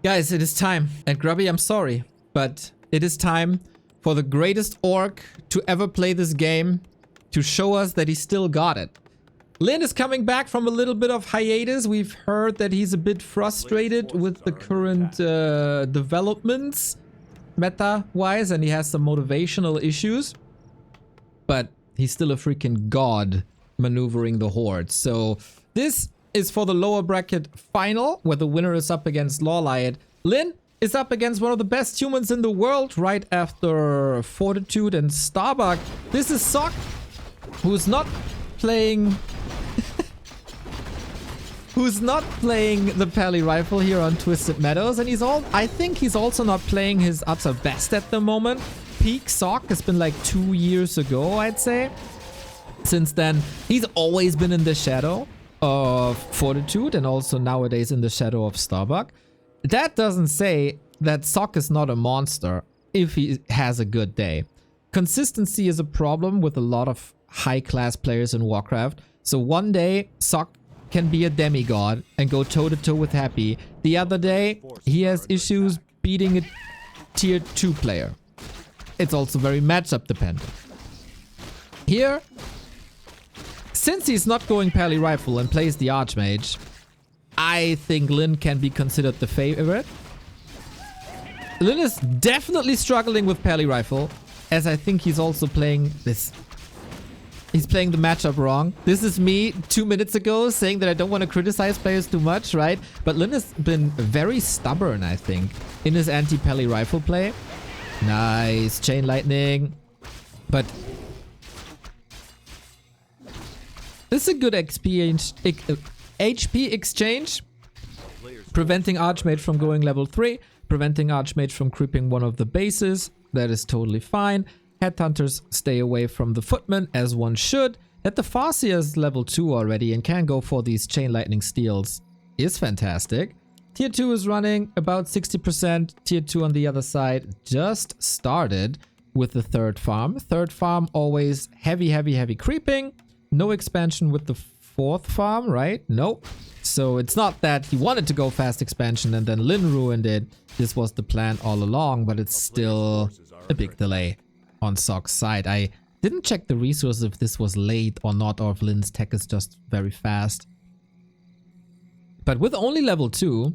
Guys, it is time. And Grubby, I'm sorry, but it is time for the greatest orc to ever play this game to show us that he still got it. Lynn is coming back from a little bit of hiatus. We've heard that he's a bit frustrated with the current developments meta-wise, and he has some motivational issues. But he's still a freaking god maneuvering the horde. So this is for the lower bracket final, where the winner is up against Lawliot. Lynn is up against one of the best humans in the world right after Fortitude and Starbuck. This is Sock, who's not playing... who's not playing the Pally Rifle here on Twisted Meadows, and I think he's also not playing his utter best at the moment. Peak Sock has been like 2 years ago, I'd say. Since then, he's always been in the shadow of Fortitude and also nowadays in the shadow of Starbuck. That doesn't say that Sock is not a monster if he has a good day. Consistency is a problem with a lot of high-class players in Warcraft. So one day, Sock can be a demigod and go toe-to-toe with Happy. The other day, he has issues beating a tier 2 player. It's also very matchup dependent. Here, since he's not going Pally Rifle and plays the Archmage, I think Lynn can be considered the favorite. Lynn is definitely struggling with Pally Rifle, as I think he's also playing this. He's playing the matchup wrong. This is me 2 minutes ago saying that I don't want to criticize players too much, right? But Lynn has been very stubborn, I think, in his anti-Pally Rifle play. Nice. Chain Lightning. But this is a good HP exchange. Preventing Archmage from going level 3. Preventing Archmage from creeping one of the bases. That is totally fine. Headhunters stay away from the Footmen, as one should. That the Farseer is level 2 already and can go for these Chain Lightning steals is fantastic. Tier 2 is running about 60%. Tier 2 on the other side just started with the third farm. Third farm always heavy creeping. No expansion with the fourth farm, right? Nope. So it's not that he wanted to go fast expansion and then Lynn ruined it. This was the plan all along, but it's still a big delay on Sock's side. I didn't check the resource if this was late or not, or if Lynn's tech is just very fast. But with only level 2,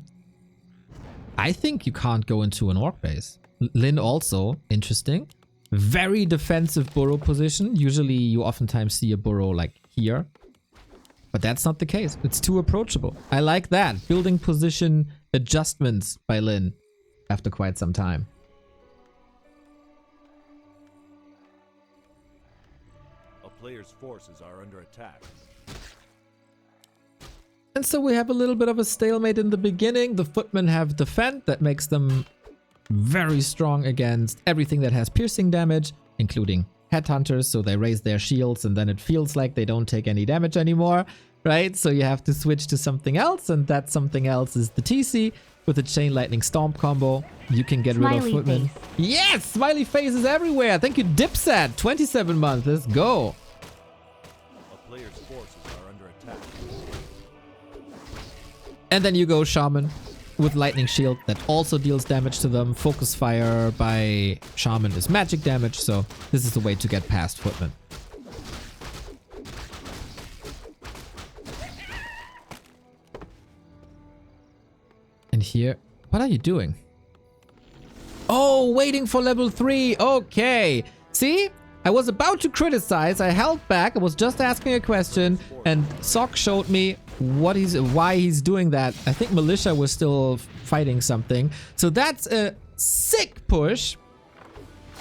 I think you can't go into an orc base. Lynn also, interesting. Very defensive burrow position. Usually you oftentimes see a burrow like here. But that's not the case. It's too approachable. I like that. Building position adjustments by Lynn after quite some time. Players' forces are under attack. And so we have a little bit of a stalemate in the beginning. The Footmen have defend that makes them very strong against everything that has piercing damage, including Headhunters. So they raise their shields and then it feels like they don't take any damage anymore, right? So you have to switch to something else, and that something else is the TC with the Chain Lightning Stomp combo. You can get rid of Footmen. Yes! Smiley faces everywhere! Thank you, Dipsat! 27 months, let's go! Players' forces are under attack. And then you go Shaman with Lightning Shield that also deals damage to them. Focus Fire by Shaman is magic damage, so this is the way to get past Footmen. And here, what are you doing? Oh, waiting for level 3. Okay. See? I was about to criticize, I held back, I was just asking a question, and Sock showed me why he's doing that. I think Militia was still fighting something. So that's a sick push.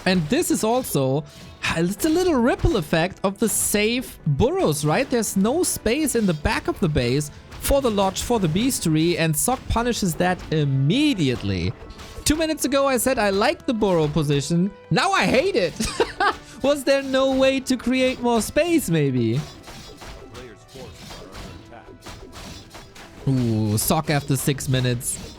And this is also, it's a little ripple effect of the safe burrows, right? There's no space in the back of the base for the lodge, for the beastery, and Sock punishes that immediately. 2 minutes ago I said I like the burrow position, now I hate it. Was there no way to create more space, maybe? Players' forces are under attack. Ooh, Sock after 6 minutes.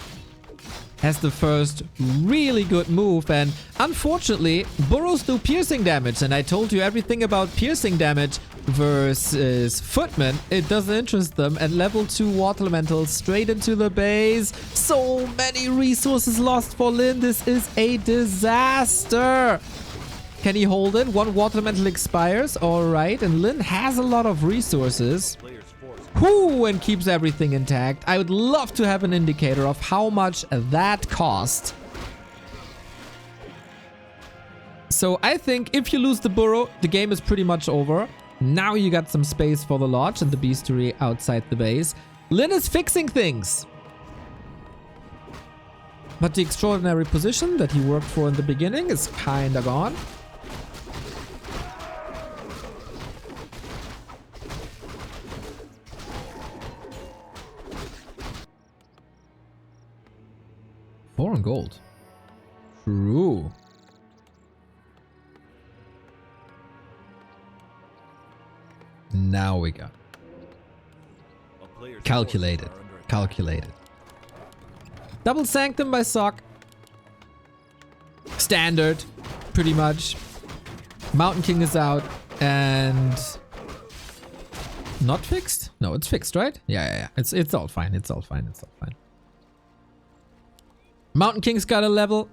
has the first really good move, and unfortunately, burrows do piercing damage, and I told you everything about piercing damage versus footman. It doesn't interest them, and level 2 water elemental straight into the base. So many resources lost for Lin. This is a disaster. Can he hold it? 1 water elemental expires. All right, and Lin has a lot of resources. Whoo, and keeps everything intact. I would love to have an indicator of how much that cost. So I think if you lose the burrow, the game is pretty much over. Now you got some space for the lodge and the bestiary outside the base. Lin is fixing things. But the extraordinary position that he worked for in the beginning is kinda gone. Four and gold. True. Now we got calculated. Calculated. Double Sanctum by Sock. Standard, pretty much. Mountain King is out and not fixed? No, it's fixed, right? Yeah. It's all fine. It's all fine. It's all fine. Mountain King's got a level.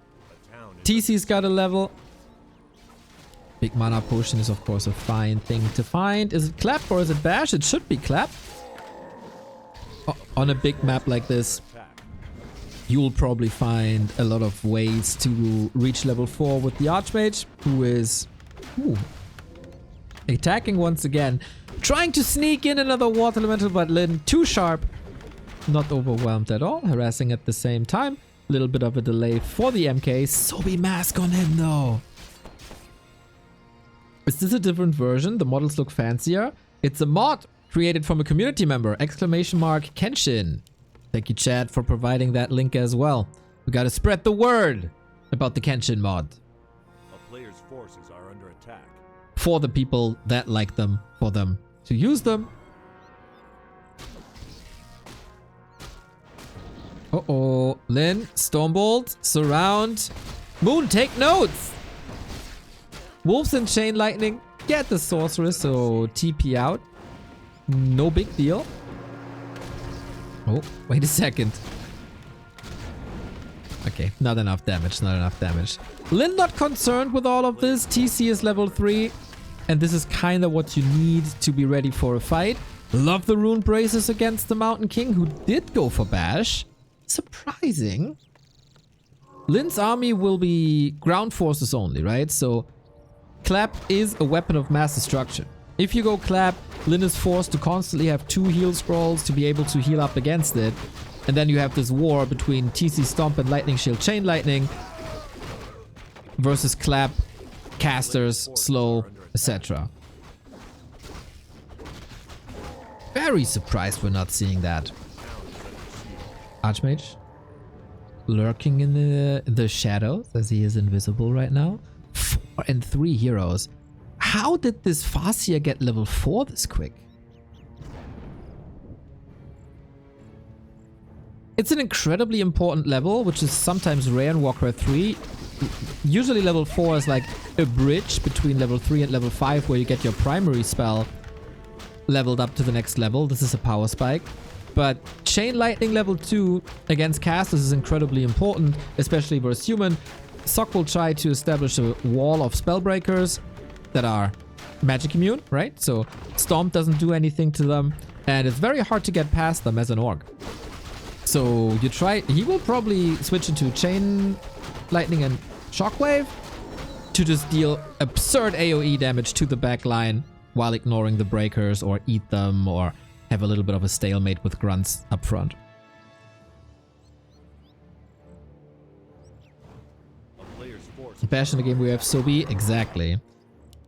TC's got a level. Big mana potion is of course a fine thing to find. Is it clap or is it bash? It should be clap. On a big map like this, you'll probably find a lot of ways to reach level 4 with the Archmage, who is attacking once again. Trying to sneak in another water elemental, but Lin too sharp. Not overwhelmed at all. Harassing at the same time. A little bit of a delay for the MK. Sobi mask on him though. Is this a different version? The models look fancier. It's a mod created from a community member. Exclamation mark Kenshin. Thank you, Chad, for providing that link as well. We gotta spread the word about the Kenshin mod. A player's forces are under attack. For the people that like them, for them to use them. Uh-oh. Lin, Stormbolt, Surround. Moon, take notes! Wolves and Chain Lightning. Get the Sorceress, so TP out. No big deal. Oh, wait a second. Okay, not enough damage, not enough damage. Lin not concerned with all of this. TC is level 3. And this is kind of what you need to be ready for a fight. Love the rune braces against the Mountain King, who did go for bash. Surprising. Lin's army will be ground forces only, right? So clap is a weapon of mass destruction. If you go clap, Lin is forced to constantly have 2 heal scrolls to be able to heal up against it. And then you have this war between TC Stomp and Lightning Shield Chain Lightning versus clap, casters, slow, etc. Very surprised we're not seeing that. Archmage lurking in the shadows as he is invisible right now. 4 and 3 heroes. How did this Farseer get level 4 this quick? It's an incredibly important level, which is sometimes rare in Warcraft 3. Usually level 4 is like a bridge between level 3 and level 5 where you get your primary spell leveled up to the next level. This is a power spike. But Chain Lightning level 2 against casters is incredibly important, especially versus human. Sok will try to establish a wall of spellbreakers that are magic immune, right? So Stomp doesn't do anything to them, and it's very hard to get past them as an orc. So you try, he will probably switch into Chain Lightning and Shockwave to just deal absurd AoE damage to the back line while ignoring the breakers or eat them or have a little bit of a stalemate with grunts up front. Bash in the game we have Sobi, exactly.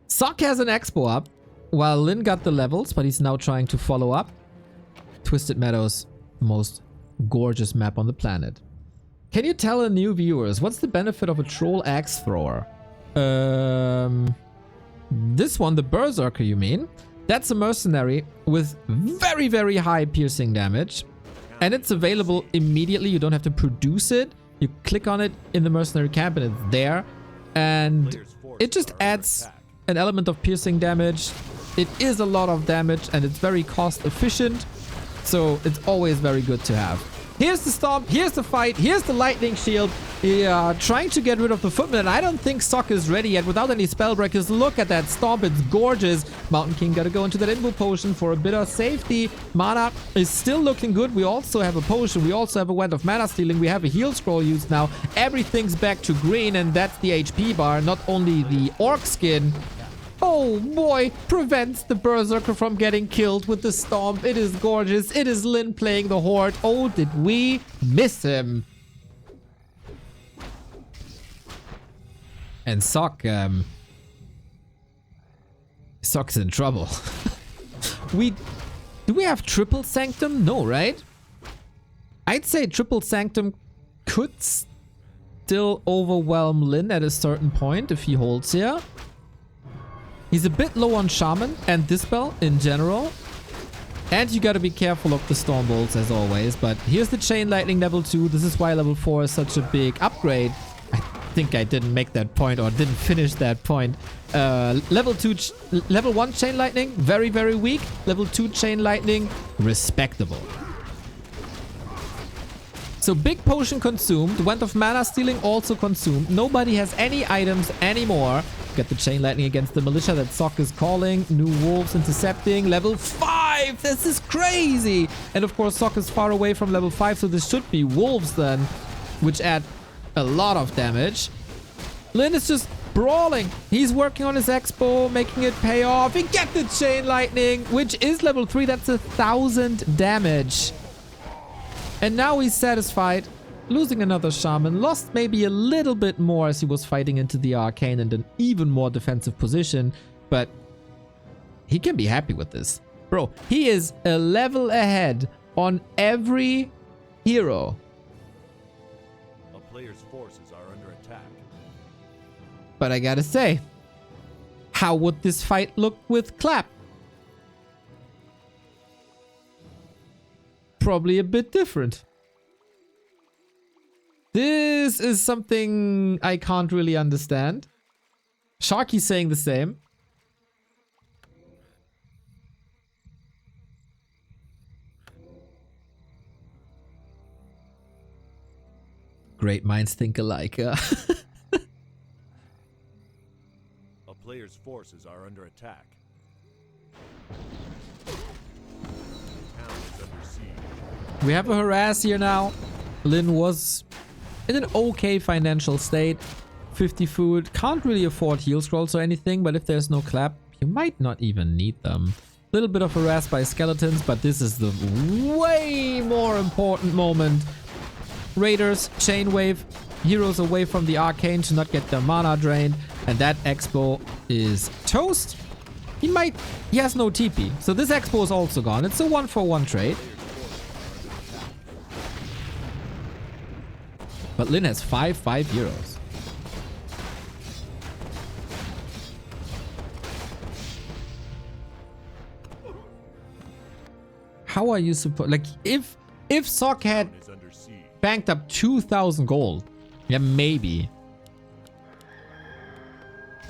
Sok has an expo up, while Lin got the levels, but he's now trying to follow up. Twisted Meadows, the most gorgeous map on the planet. Can you tell the new viewers, what's the benefit of a troll axe thrower? This one, the Berserker you mean? That's a mercenary with very, very high piercing damage. And it's available immediately, you don't have to produce it. You click on it in the mercenary camp and it's there. And Player's forces it just are under adds attack. an element of piercing damage. It is a lot of damage and it's very cost efficient. So it's always very good to have. Here's the stomp, here's the fight, here's the lightning shield. Yeah, trying to get rid of the footman, and I don't think Sok is ready yet without any spell breakers. Look at that stomp, it's gorgeous. Mountain King gotta go into that invo potion for a bit of safety. Mana is still looking good. We also have a potion, we also have a wand of mana stealing, we have a heal scroll used now. Everything's back to green, and that's the HP bar, not only the orc skin. Oh boy, prevents the Berserker from getting killed with the stomp. It is gorgeous. It is Lin playing the Horde. Oh, did we miss him? And Sok, Sok's in trouble. Do we have triple sanctum? No, right? I'd say triple sanctum could still overwhelm Lin at a certain point if he holds here. He's a bit low on Shaman and Dispel in general. And you gotta be careful of the Storm Bolts as always. But here's the Chain Lightning level 2. This is why level 4 is such a big upgrade. I think I didn't make that point or didn't finish that point. Level 1 Chain Lightning, very, very weak. Level 2 Chain Lightning, respectable. So big potion consumed. Wand of Mana Stealing also consumed. Nobody has any items anymore. Got the Chain Lightning against the Militia that Sok is calling. New Wolves intercepting. Level 5! This is crazy! And of course Sok is far away from level 5, so this should be Wolves then, which add a lot of damage. Lin is just brawling. He's working on his Expo, making it pay off. He get the Chain Lightning, which is level 3. That's 1,000 damage. And now he's satisfied. Losing another Shaman. Lost maybe a little bit more as he was fighting into the Arcane and an even more defensive position. But he can be happy with this. Bro, he is a level ahead on every hero. A player's forces are under attack. But I gotta say, how would this fight look with Clap? Probably a bit different. This is something I can't really understand. Sharky's saying the same. Great minds think alike. A player's forces are under attack. The town is under siege. We have a harass here now. Lin was in an okay financial state. 50 food. Can't really afford heal scrolls or anything, but if there's no Clap, you might not even need them. Little bit of harass by skeletons, but this is the way more important moment. Raiders, Chain Wave, heroes away from the Arcane to not get their mana drained, and that Expo is toast. He has no TP, so this Expo is also gone. It's a 1-for-1 trade. But Lin has 5 heroes. How are you supposed... Like, if Sok had Is under siege. banked up 2,000 gold, yeah, maybe.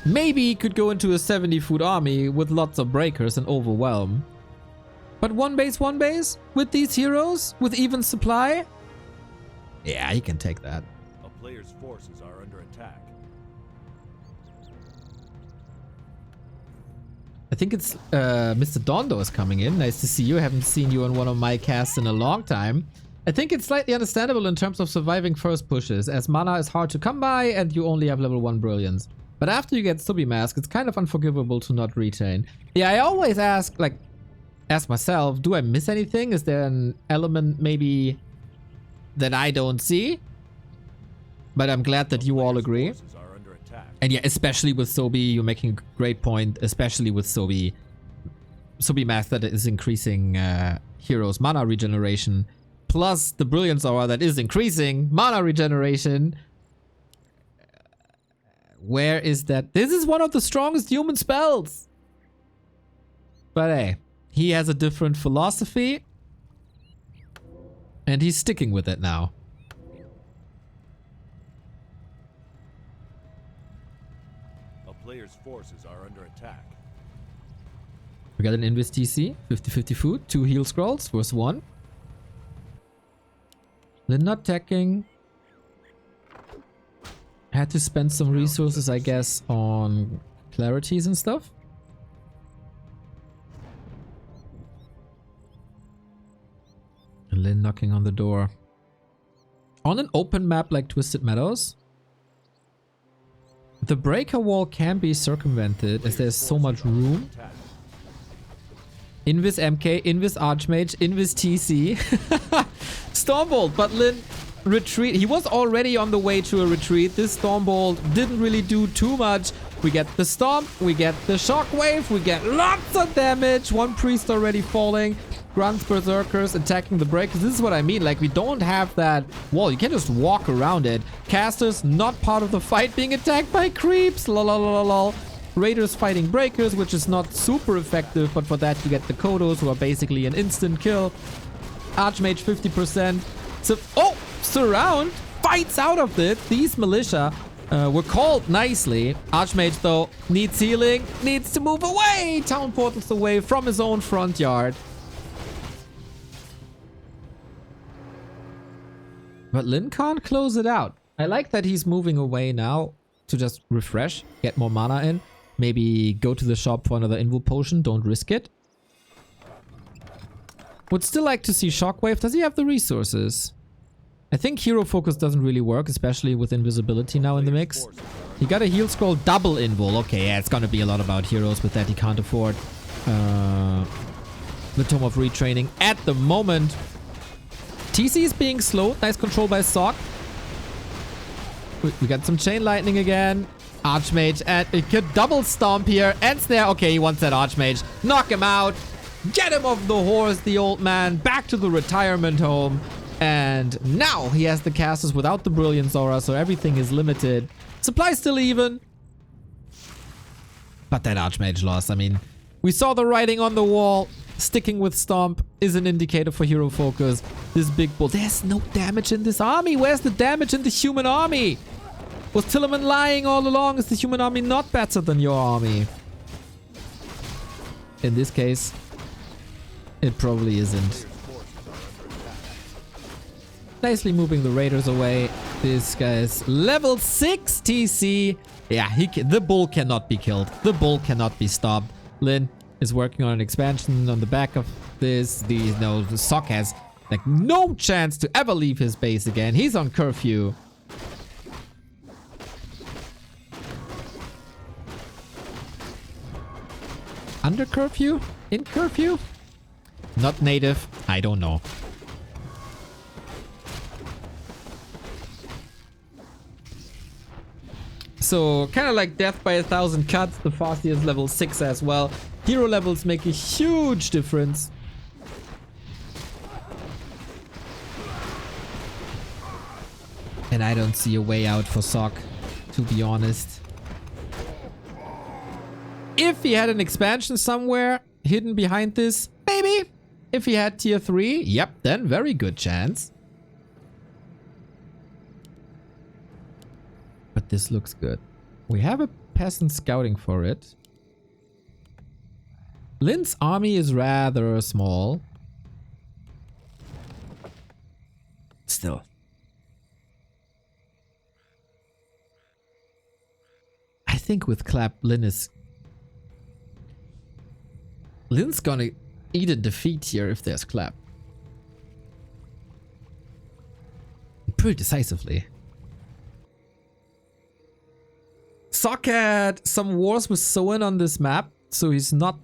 Maybe he could go into a 70-foot army with lots of breakers and overwhelm. But one base with these heroes, with even supply? Yeah, he can take that. A player's forces are under attack. I think it's Mr. Dondo is coming in. Nice to see you. Haven't seen you on one of my casts in a long time. I think it's slightly understandable in terms of surviving first pushes, as mana is hard to come by and you only have level 1 brilliance. But after you get Subi Mask, it's kind of unforgivable to not retain. Yeah, I always ask myself, do I miss anything? Is there an element maybe that I don't see? But I'm glad that you all agree. Forces are under attack. And yeah, especially with Sobi, you're making a great point, especially with Sobi. Sobi Mask that is increasing heroes' mana regeneration, plus the Brilliance Aura that is increasing mana regeneration. Where is that? This is one of the strongest human spells. But hey, he has a different philosophy. And he's sticking with it now. player's forces are under attack. We got an Invis TC, 50-50 food, 2 heal scrolls versus 1. Lin not attacking. Had to spend some resources, I guess, on clarities and stuff. And Lin knocking on the door. On an open map like Twisted Meadows, the breaker wall can be circumvented as there's so much room. Invis MK, Invis Archmage, Invis TC. Stormbolt, but Lin retreat. He was already on the way to a retreat. This Stormbolt didn't really do too much. We get the Stomp, we get the Shockwave, we get lots of damage. 1 priest already falling. Grunts, Berserkers attacking the breakers. This is what I mean. Like, we don't have that wall. You can't just walk around it. Casters not part of the fight, being attacked by creeps. Lol. Raiders fighting breakers, which is not super effective, but for that you get the Kodos, who are basically an instant kill. Archmage 50%. So, oh, Surround fights out of it. These militia were called nicely. Archmage, though, needs healing, needs to move away. Town portals away from his own front yard. But Lin can't close it out. I like that he's moving away now to just refresh, get more mana in. Maybe go to the shop for another Invo potion. Don't risk it. Would still like to see Shockwave. Does he have the resources? I think Hero Focus doesn't really work, especially with Invisibility now in the mix. He got a heal scroll double invul. Okay, yeah, it's gonna be a lot about heroes with that. He can't afford the Tome of Retraining at the moment. TC is being slow. Nice control by Sock. We got some Chain Lightning again. Archmage, and it could double Stomp here. And Snare. Okay, he wants that Archmage. Knock him out. Get him off the horse, the old man. Back to the retirement home. And now he has the casters without the Brilliance Aura, so everything is limited. Supply still even. But that Archmage loss, I mean, we saw the writing on the wall. Sticking with Stomp is an indicator for Hero Focus. This big bull. There's no damage in this army. Where's the damage in the human army? Was Tillerman lying all along? Is the human army not better than your army? In this case, it probably isn't. Nicely moving the raiders away. This guy's level 6 TC. Yeah, the bull cannot be killed. The bull cannot be stopped. Lin is working on an expansion on the back of this. The Sock has like no chance to ever leave his base again. He's on curfew. Under curfew? In curfew? Not native. I don't know. So, kind of like Death by 1,000 Cuts, the Farsi is level 6 as well. Hero levels make a huge difference. And I don't see a way out for Sock, to be honest. If he had an expansion somewhere hidden behind this, maybe. If he had tier 3, yep, then very good chance. But this looks good. We have a peasant scouting for it. Lin's army is rather small. Still. I think with Clap, Lin's gonna eat a defeat here if there's Clap. Pretty decisively. Sock had some wars with Soen on this map, so he's not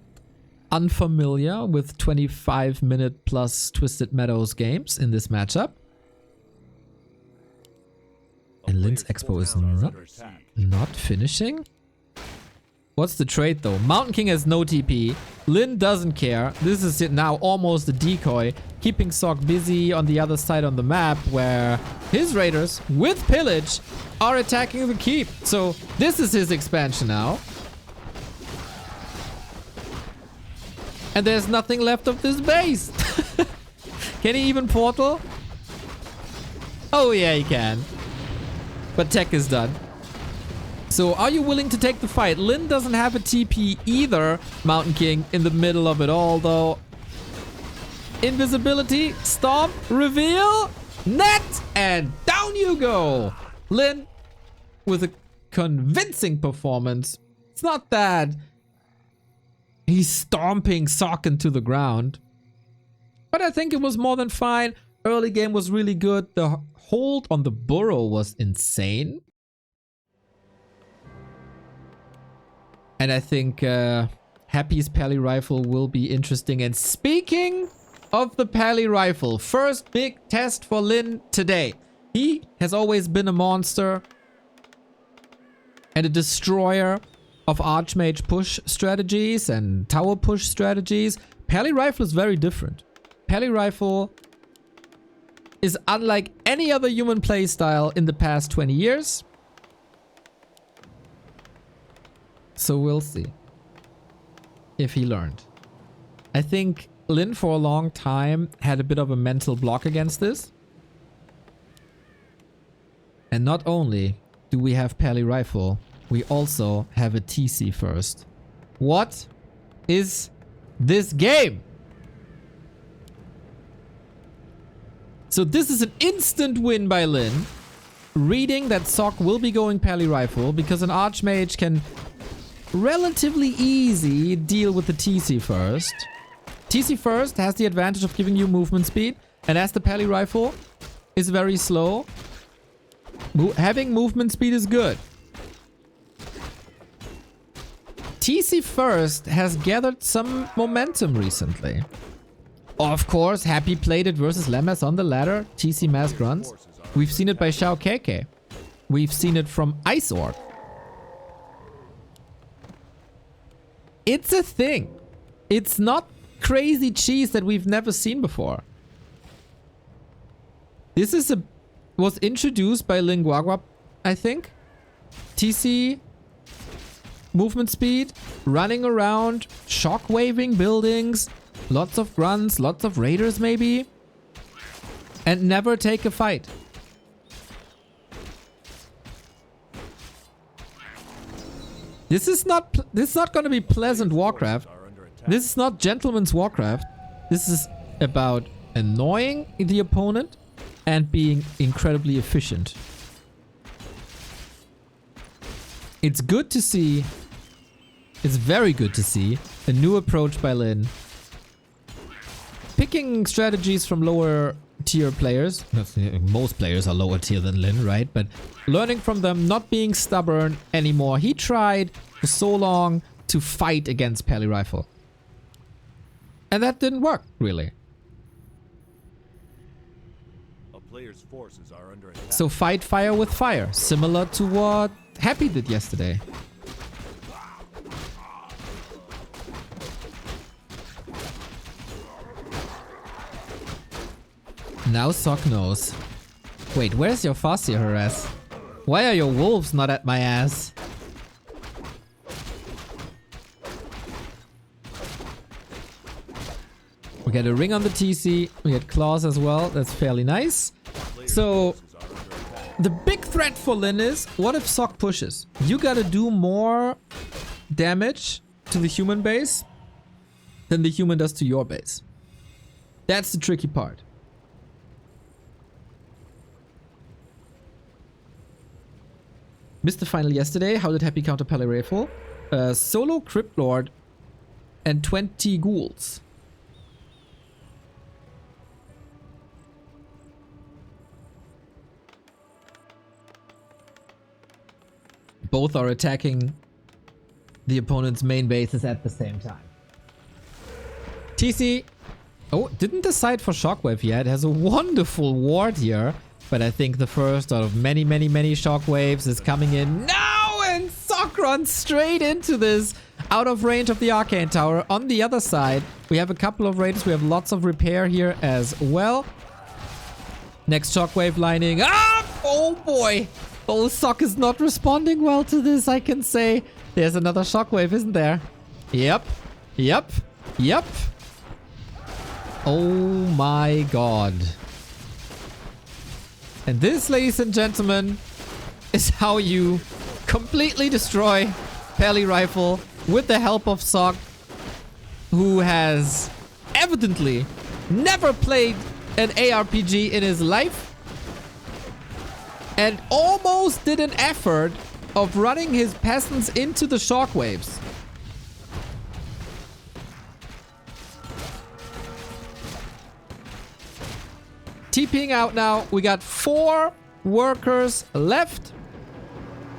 unfamiliar with 25-minute plus Twisted Meadows games in this matchup. And Lin's Expo is not finishing. What's the trade though? Mountain King has no TP. Lin doesn't care. This is it now, almost a decoy. Keeping Sock busy on the other side on the map where his raiders with pillage are attacking the keep. So this is his expansion now. And there's nothing left of this base. Can he even portal? Oh yeah, he can. But tech is done. So are you willing to take the fight? Lin doesn't have a TP either, Mountain King, in the middle of it all, though. Invisibility, stomp, reveal, net, and down you go. Lin with a convincing performance. It's not that he's stomping Sock into the ground, but I think it was more than fine. Early game was really good. The hold on the burrow was insane. And I think Happy's Pally Rifle will be interesting. And speaking of the Pally Rifle, first big test for Lin today. He has always been a monster and a destroyer of Archmage push strategies and tower push strategies. Pally Rifle is very different. Pally Rifle is unlike any other human playstyle in the past 20 years. So we'll see if he learned. I think Lin for a long time had a bit of a mental block against this. And not only do we have Pally Rifle, we also have a TC first. What is this game? So this is an instant win by Lin. Reading that Sock will be going Pally Rifle because an Archmage can relatively easy deal with the TC first. TC first has the advantage of giving you movement speed, and as the Pally Rifle is very slow, having movement speed is good. TC first has gathered some momentum recently. Of course, Happy played it versus Lemas on the ladder, TC mass grunts. We've seen it by Xiao KK. We've seen it from Ice Orc. It's a thing. It's not crazy cheese that we've never seen before. This is was introduced by Linguagua, I think. TC, movement speed, running around, shockwaving buildings, lots of grunts, lots of raiders maybe, and never take a fight. This is not going to be pleasant Warcraft. This is not gentleman's Warcraft. This is about annoying the opponent and being incredibly efficient. It's good to see. It's very good to see a new approach by Lin. Picking strategies from lower tier players. Most players are lower tier than Lin, right? But learning from them, not being stubborn anymore. He tried for so long to fight against Pally Rifle. And that didn't work, really. A player's forces are under attack. So fight fire with fire, similar to what Happy did yesterday. Now Sock knows. Wait, where's your Farseer harass? Why are your wolves not at my ass? We get a ring on the TC. We get claws as well. That's fairly nice. So the big threat for Lin is, what if Sock pushes? You gotta do more damage to the human base than the human does to your base. That's the tricky part. Missed the final yesterday. How did Happy counter Pally Rifle? Solo Crypt Lord and 20 ghouls. Both are attacking the opponent's main bases at the same time. TC, oh, didn't decide for Shockwave yet. Has a wonderful ward here. But I think the first out of many, many, many shockwaves is coming in now, and Sock runs straight into this, out of range of the Arcane Tower. On the other side, we have a couple of raiders. We have lots of repair here as well. Next shockwave lining up. Oh boy. Oh, Sock is not responding well to this, I can say. There's another shockwave, isn't there? Yep. Yep. Yep. Oh my god. And this, ladies and gentlemen, is how you completely destroy Pally Rifle with the help of Sock, who has evidently never played an ARPG in his life and almost did an effort of running his peasants into the shockwaves. TPing out now. We got 4 workers left.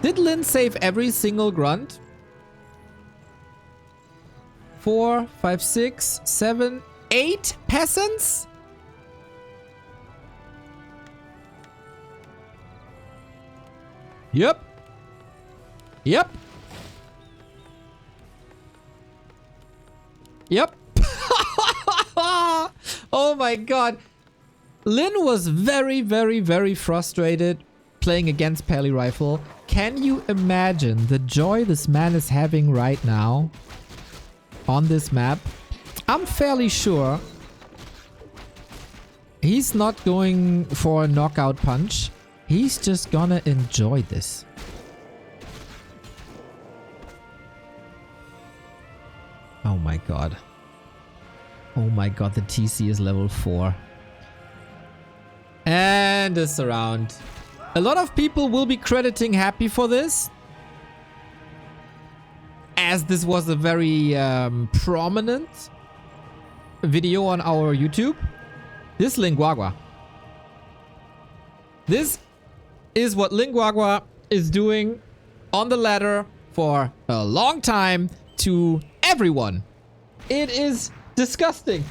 Did Lin save every single grunt? 4, 5, 6, 7, 8 peasants? Yep. Yep. Yep. Oh my god. Lin was very, very, very frustrated playing against Pally Rifle. Can you imagine the joy this man is having right now on this map? I'm fairly sure he's not going for a knockout punch. He's just gonna enjoy this. Oh my god. Oh my god, the TC is level 4. And a surround. A lot of people will be crediting Happy for this, as this was a very prominent video on our YouTube. This Linguagua. This is what Linguagua is doing on the ladder for a long time to everyone. It is disgusting.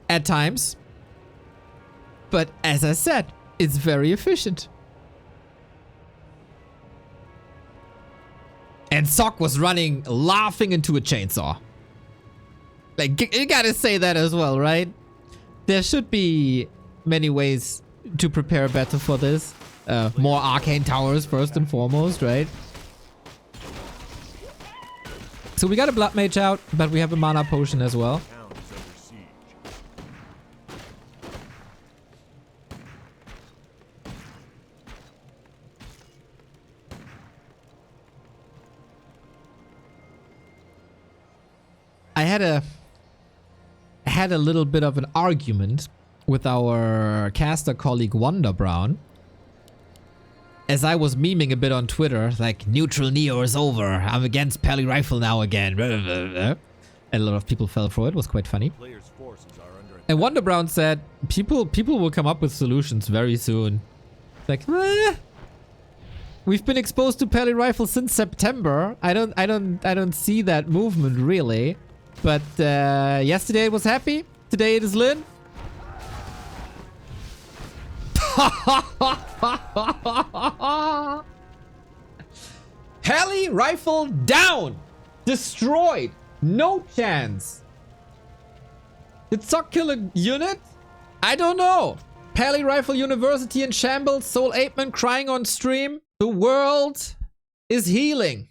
At times. But as I said, it's very efficient. And Sock was running, laughing into a chainsaw. Like, you gotta say that as well, right? There should be many ways to prepare better for this. More arcane towers first and foremost, right? So we got a Blood Mage out, but we have a mana potion as well. I had a little bit of an argument with our caster colleague Wonder Brown, as I was memeing a bit on Twitter, like, neutral Neo is over, I'm against Pally Rifle now again. And a lot of people fell for it. It was quite funny. And Wonder Brown said, people will come up with solutions very soon. Like, we've been exposed to Pally Rifle since September. I don't see that movement really. But yesterday it was Happy. Today it is Lin. Pally Rifle down. Destroyed. No chance. Did Sock kill a unit? I don't know. Pally Rifle University in shambles. Soul Apeman crying on stream. The world is healing.